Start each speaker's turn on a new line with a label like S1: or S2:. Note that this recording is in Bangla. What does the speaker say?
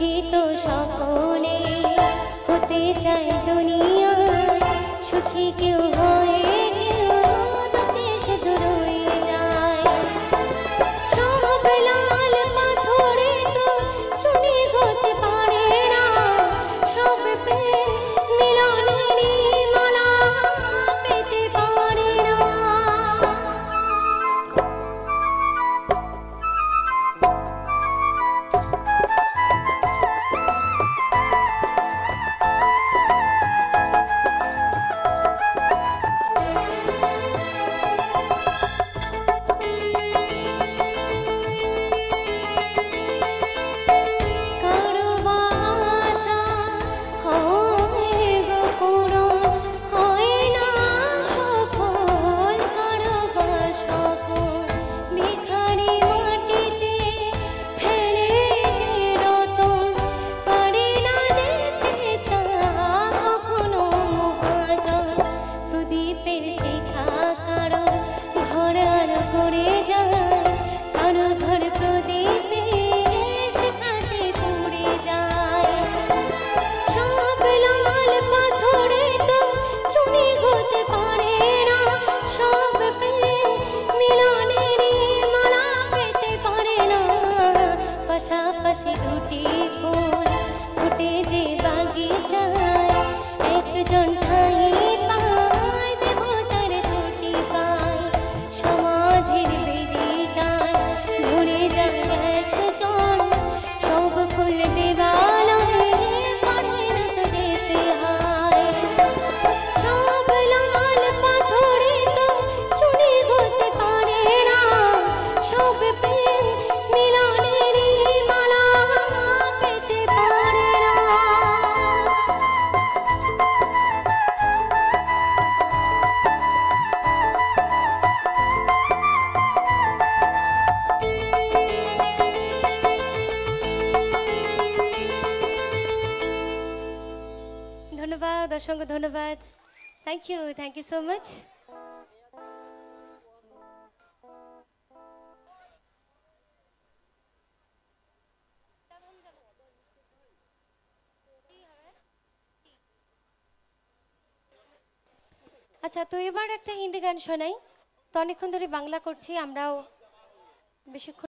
S1: বুঝি তো সকলে হতে চায় দুনিয়ায় সুখী কেউ হয়ে কেউ দুঃখে শুধু রয়ে যায়। সব লাল পাথরে তো চুনি হতে পারে না, সব প্রেম মিলনেরই মালা পেতে পারে না। পাশাপাশি দুটি ফুল ফুটে যে বাগিচায়, একজন ঠাই পায় দেবতার দুটি পায়। সমাধির বেদিটায় ঝরে যায় একজন, সব ফুল দেবালয়ে পারে না তো যেতে হয়। সব লাল পাথরে তো চুনি হতে পারে না, সব প্রেম মিলনেরই মালা পেতে পারে না। ধন্যবাদ, অসংখ্য ধন্যবাদ। Thank you so much. আচ্ছা, তো এবার একটা হিন্দি গান শোনাই। তো অনেকক্ষণ ধরে বাংলা করছি, আমরাও বেশিক্ষণ